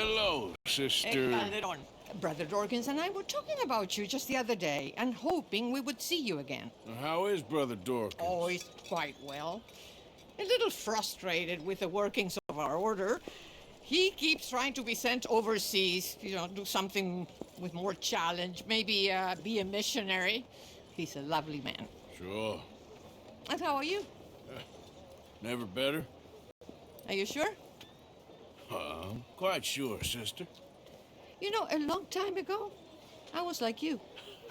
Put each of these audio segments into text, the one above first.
Hello, sister. Calderon. Brother Dorkins and I were talking about you just the other day and hoping we would see you again. How is Brother Dorkins? Oh, he's quite well. A little frustrated with the workings of our order. He keeps trying to be sent overseas, do something with more challenge, maybe be a missionary. He's a lovely man. Sure. And how are you? Never better? Are you sure? I'm quite sure, sister. You know, a long time ago, I was like you.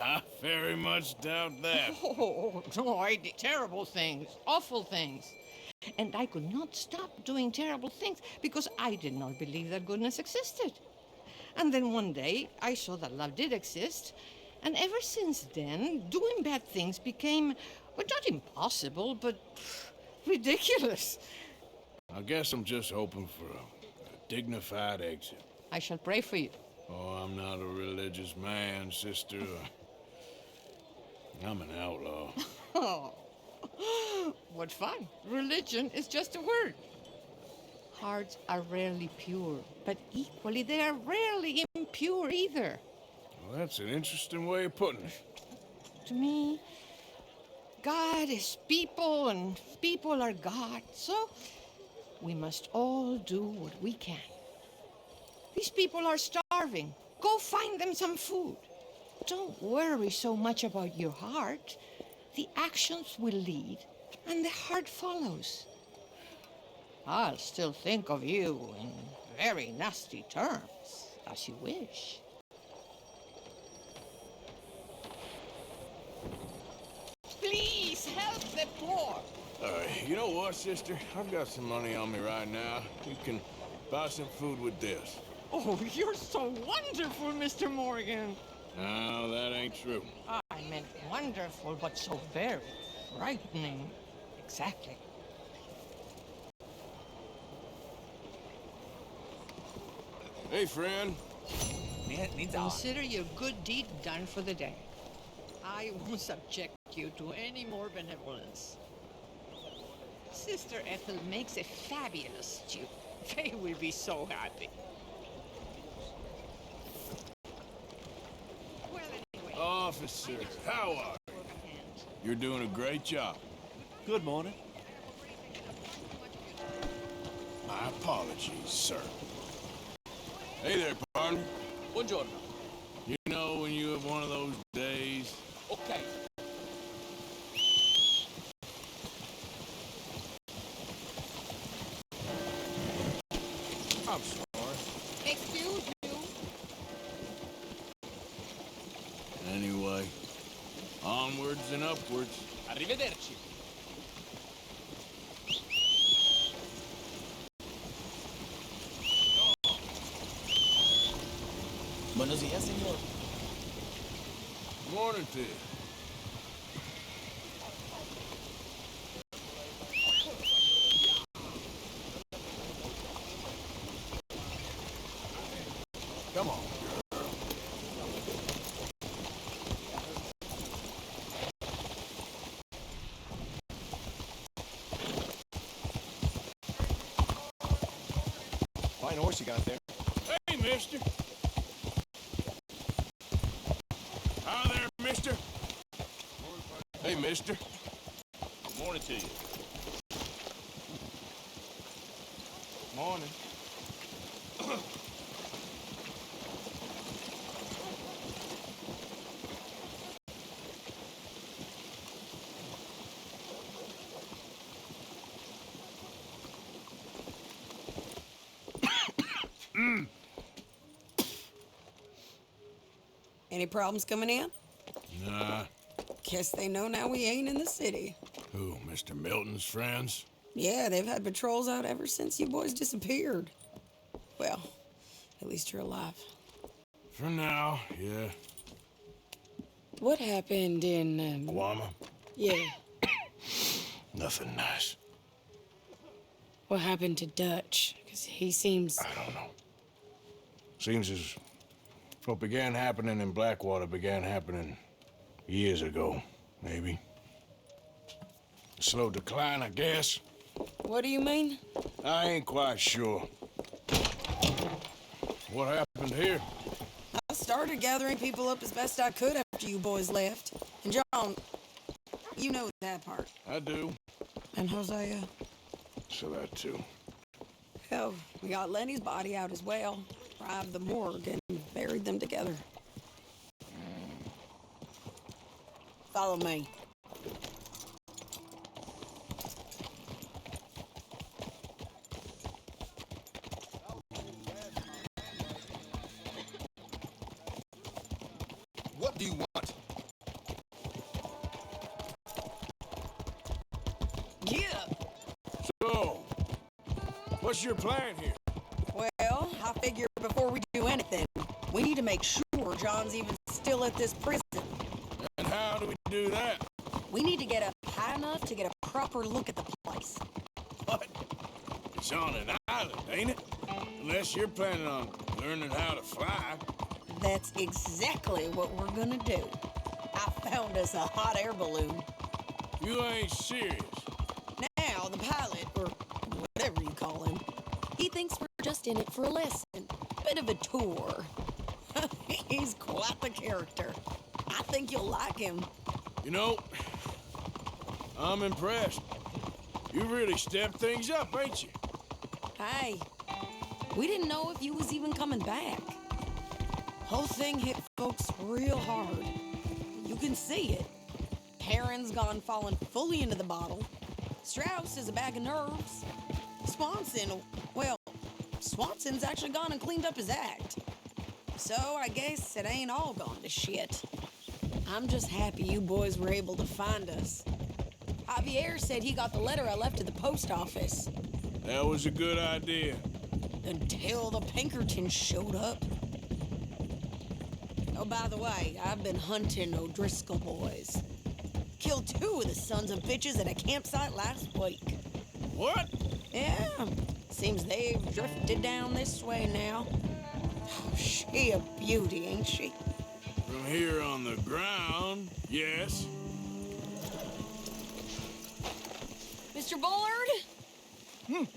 I very much doubt that. Oh, no, I did terrible things, awful things. And I could not stop doing terrible things because I did not believe that goodness existed. And then one day, I saw that love did exist. And ever since then, doing bad things became, well, not impossible, but ridiculous. I guess I'm just hoping for a dignified exit. I shall pray for you. Oh, I'm not a religious man, sister. I'm an outlaw. Oh, what fun. Religion is just a word. Hearts are rarely pure, but equally they are rarely impure either. Well, that's an interesting way of putting it. To me, God is people and people are God. So we must all do what we can. These people are starving. Go find them some food. Don't worry so much about your heart. The actions will lead, and the heart follows. I'll still think of you in very nasty terms, as you wish. Please help the poor. You know what, sister? I've got some money on me right now. You can buy some food with this. Oh, you're so wonderful, Mr. Morgan. No, that ain't true. I meant wonderful, but so very frightening. Exactly. Hey, friend. Consider your good deed done for the day. I won't subject you to any more benevolence. Sister Ethel makes a fabulous stew. They will be so happy. Well, anyway. Officer, how are you? You're doing a great job. Good morning. My apologies, sir. Hey there, partner. Buongiorno. You know when you have one of those days? Okay. I'm sorry. Excuse you. Anyway, onwards and upwards. Arrivederci. Buenos días, señor. Morning to you. Come on, girl. Fine horse you got there. Hey, mister. Hi there, mister. Hey, mister. Good morning to you. Morning. Any problems coming in? Nah. Guess they know now we ain't in the city. Who, Mr. Milton's friends? Yeah, they've had patrols out ever since you boys disappeared. Well, at least you're alive. For now, yeah. What happened in, Guama? Yeah. Nothing nice. What happened to Dutch? Because he seems... I don't know. Seems as what began happening in Blackwater began happening years ago, maybe. A slow decline, I guess. What do you mean? I ain't quite sure. What happened here? I started gathering people up as best I could after you boys left. And John, you know that part. I do. And Hosea? So that too. Hell, we got Lenny's body out as well. Arrived the morgue and buried them together. Follow me. What do you want? Yeah. So, what's your plan here? Well, I figure before we do anything, we need to make sure John's even still at this prison. And how do we do that? We need to get up high enough to get a proper look at the place. What? It's on an island, ain't it? Unless you're planning on learning how to fly. That's exactly what we're gonna do. I found us a hot air balloon. You ain't serious. Now, the pilot, or whatever you call him, he thinks we're just in it for a lesson. Bit of a tour. He's quite the character. I think you'll like him. You know, I'm impressed. You really stepped things up, ain't you? Hey, we didn't know if you was even coming back. Whole thing hit folks real hard. You can see it. Heron's gone falling fully into the bottle. Strauss is a bag of nerves. Swanson's actually gone and cleaned up his act. So I guess it ain't all gone to shit. I'm just happy you boys were able to find us. Javier said he got the letter I left at the post office. That was a good idea. Until the Pinkertons showed up. Oh, by the way, I've been hunting O'Driscoll boys. Killed 2 of the sons of bitches at a campsite last week. What? Yeah, seems they've drifted down this way now. She a beauty, ain't she? From here on the ground, yes. Mr. Bullard?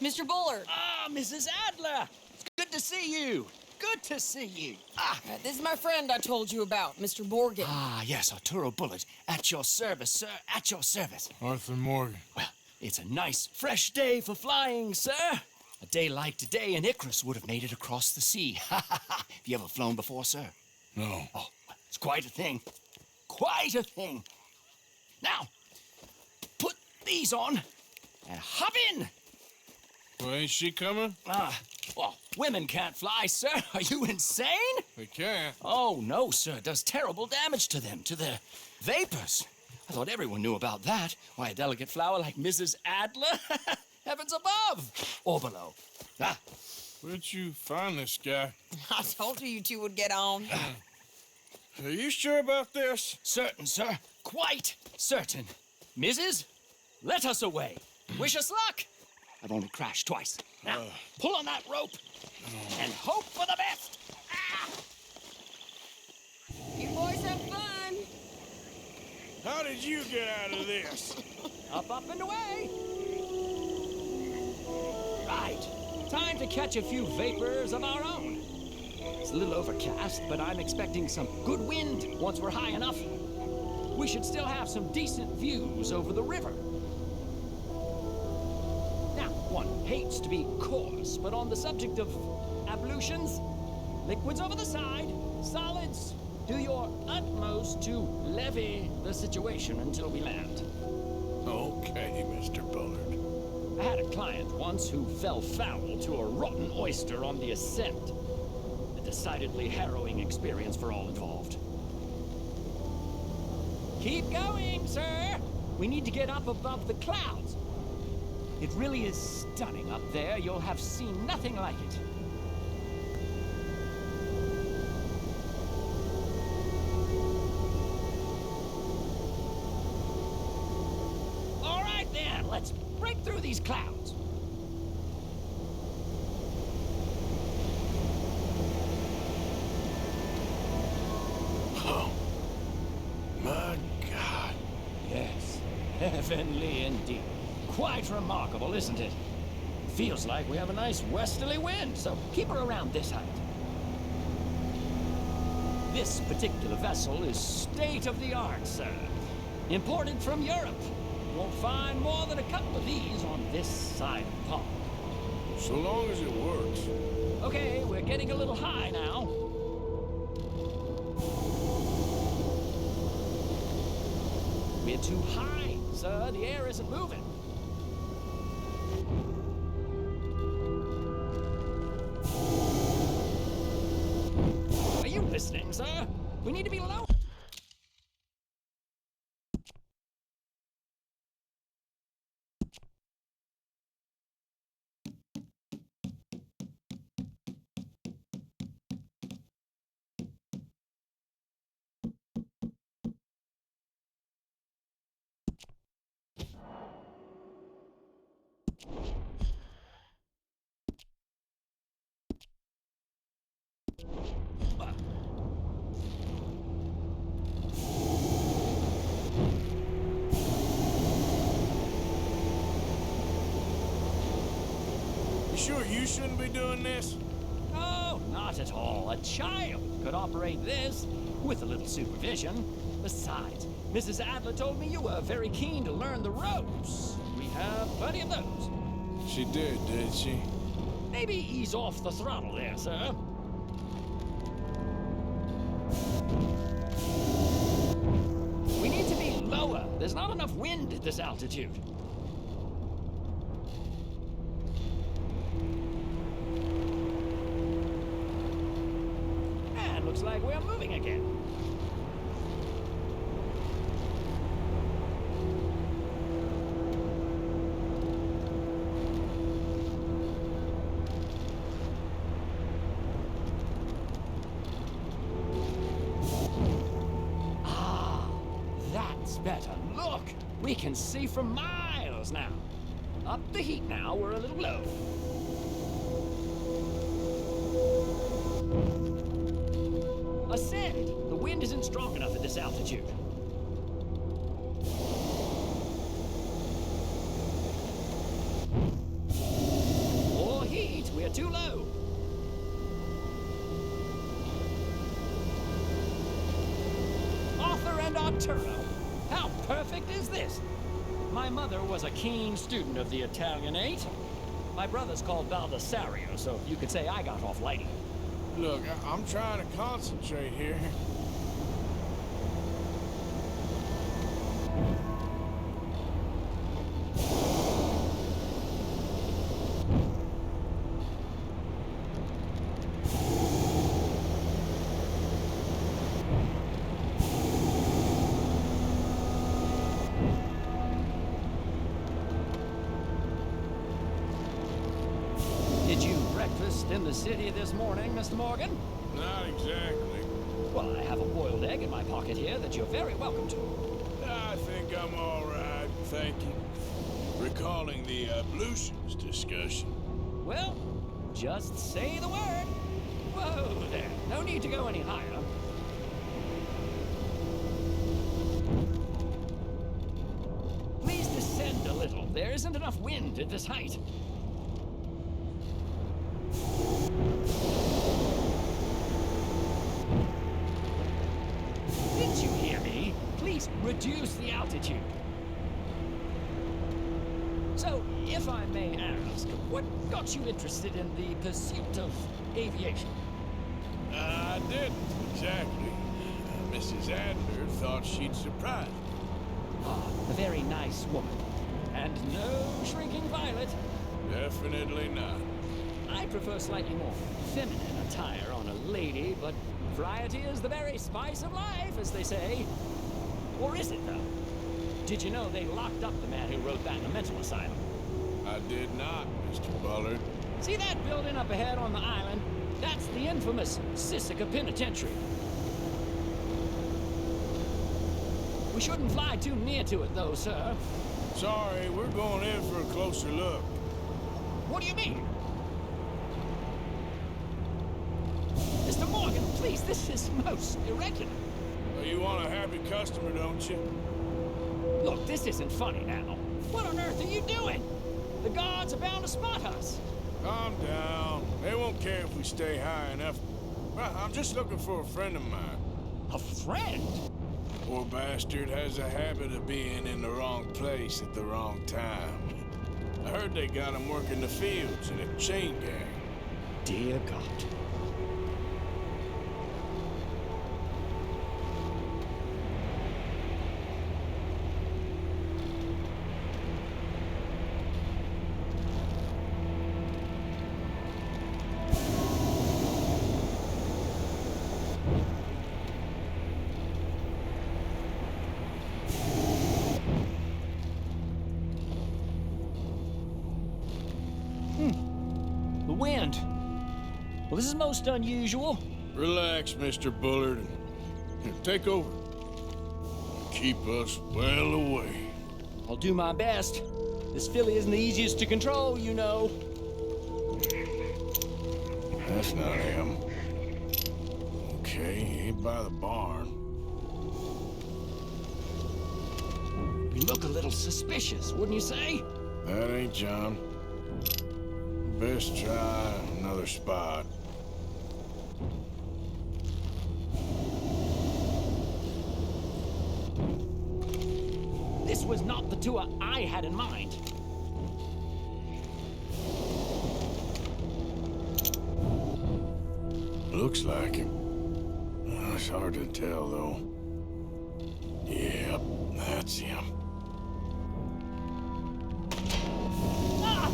Mr. Bullard. Ah, Mrs. Adler! It's good to see you. Good to see you. This is my friend I told you about, Mr. Morgan. Yes, Arturo Bullard. At your service, sir. At your service. Arthur Morgan. Well, it's a nice, fresh day for flying, sir. A day like today, an Icarus would have made it across the sea. Have you ever flown before, sir? No. Oh, it's quite a thing. Quite a thing. Now, put these on and hop in. Well, ain't she coming? Well, women can't fly, sir. Are you insane? They can't. Oh, no, sir. It does terrible damage to them, to their vapors. I thought everyone knew about that. Why, a delicate flower like Mrs. Adler? Heavens above or below. Where'd you find this guy? I told you two would get on. Are you sure about this? Certain, sir. Quite certain. Mrs., let us away. Wish us luck. I've only crashed twice. Now, pull on that rope and hope for the best. You boys have fun. How did you get out of this? Up, and away. Right. Time to catch a few vapors of our own. It's a little overcast, but I'm expecting some good wind once we're high enough. We should still have some decent views over the river. Now, one hates to be coarse, but on the subject of ablutions, liquids over the side, solids, do your utmost to levy the situation until we land. Okay, Mr. Bullard. I had a client once who fell foul to a rotten oyster on the ascent. A decidedly harrowing experience for all involved. Keep going, sir! We need to get up above the clouds. It really is stunning up there. You'll have seen nothing like it. All right, then. Let's break through these clouds. Oh, my God. Yes, heavenly indeed. Quite remarkable, isn't it? Feels like we have a nice westerly wind, so keep her around this height. This particular vessel is state-of-the-art, sir. Imported from Europe. Won't find more than a couple of these on this side of the pond. So long as it works. Okay, we're getting a little high now. We're too high, sir. The air isn't moving. Are you listening, sir? We need to be low. You sure you shouldn't be doing this? Oh, not at all. A child could operate this with a little supervision. Besides, Mrs. Adler told me you were very keen to learn the ropes. We have plenty of those. She did she? Maybe ease off the throttle there, sir. We need to be lower. There's not enough wind at this altitude. And looks like we're moving again. Better. Look! We can see for miles now. Up the heat now, we're a little low. Ascend! The wind isn't strong enough at this altitude. More heat, we're too low. Arthur and Arturo. How perfect is this? My mother was a keen student of the Italianate. My brother's called Baldessario, so you could say I got off lightly. Look, I'm trying to concentrate here. Did you breakfast in the city this morning, Mr. Morgan? Not exactly. Well, I have a boiled egg in my pocket here that you're very welcome to. I think I'm all right, thank you. Recalling the ablutions discussion. Well, just say the word. Whoa there. No need to go any higher. Please descend a little. There isn't enough wind at this height. Didn't you hear me? Please reduce the altitude. So, if I may ask, what got you interested in the pursuit of aviation? I didn't, exactly. Mrs. Adler thought she'd surprise me. Ah, a very nice woman. And no shrinking violet. Definitely not. I prefer slightly more feminine attire on a lady, but variety is the very spice of life, as they say. Or is it, though? Did you know they locked up the man who wrote that in a mental asylum? I did not, Mr. Bullard. See that building up ahead on the island? That's the infamous Sisika Penitentiary. We shouldn't fly too near to it, though, sir. Sorry, we're going in for a closer look. What do you mean? Mr. Morgan, please, this is most irregular. Well, you want a happy customer, don't you? Look, this isn't funny now. What on earth are you doing? The guards are bound to spot us. Calm down. They won't care if we stay high enough. I'm just looking for a friend of mine. A friend? Poor bastard has a habit of being in the wrong place at the wrong time. I heard they got him working the fields in a chain gang. Dear God. The wind. Well, this is most unusual. Relax, Mr. Bullard. Here, take over. Keep us well away. I'll do my best. This filly isn't the easiest to control, you know. That's not him. Okay, he ain't by the barn. You look a little suspicious, wouldn't you say? That ain't John. Best try another spot. This was not the tour I had in mind. Looks like him. It's hard to tell, though. Yep, that's him. Ah!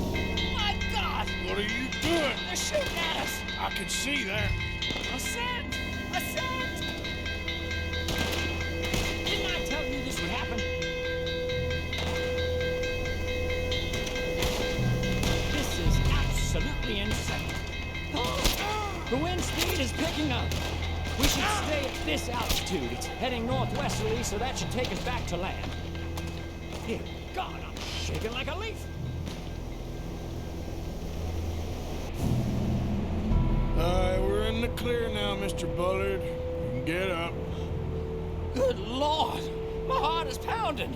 My God! What are you doing? They're shooting at us! I can see that. Ascend! Ascend! Didn't I tell you this would happen? This is absolutely insane. The wind speed is picking up. We should stay at this altitude. It's heading northwesterly, so that should take us back to land. Dear God, I'm shaking like a leaf. We're in the clear now, Mr. Bullard. You can get up. Good Lord! My heart is pounding!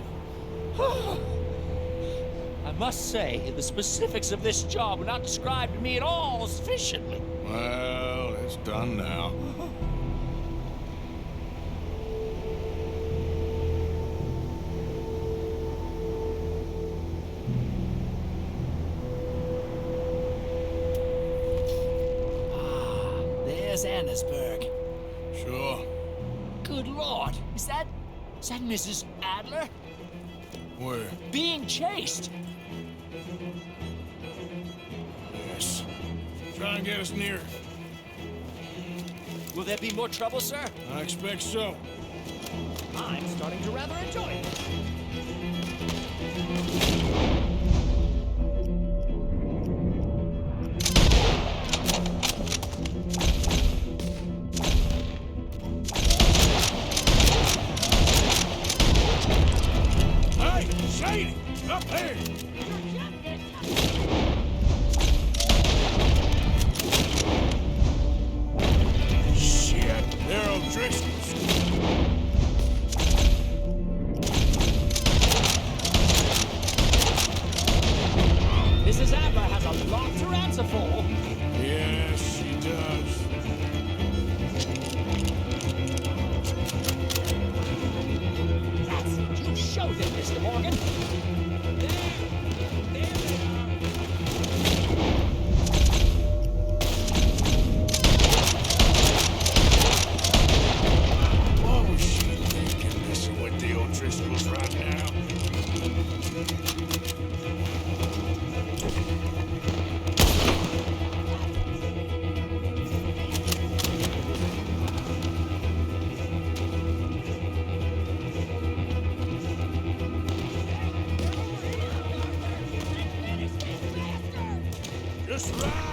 I must say, the specifics of this job were not described to me at all sufficiently. Well, it's done now. There's Annesburg. Sure. Good Lord! Is that Mrs. Adler? Where? Being chased! Yes. Try and get us near. Will there be more trouble, sir? I expect so. I'm starting to rather enjoy it. Hey, Shady! Up there! Shit, they're O'Driscoll's. Mrs. Adler has a lot to answer for. Yes, she does. That's it. You showed them, Mr. Morgan. There they What was she thinking, messing with the O'Driscolls right now? Just ride!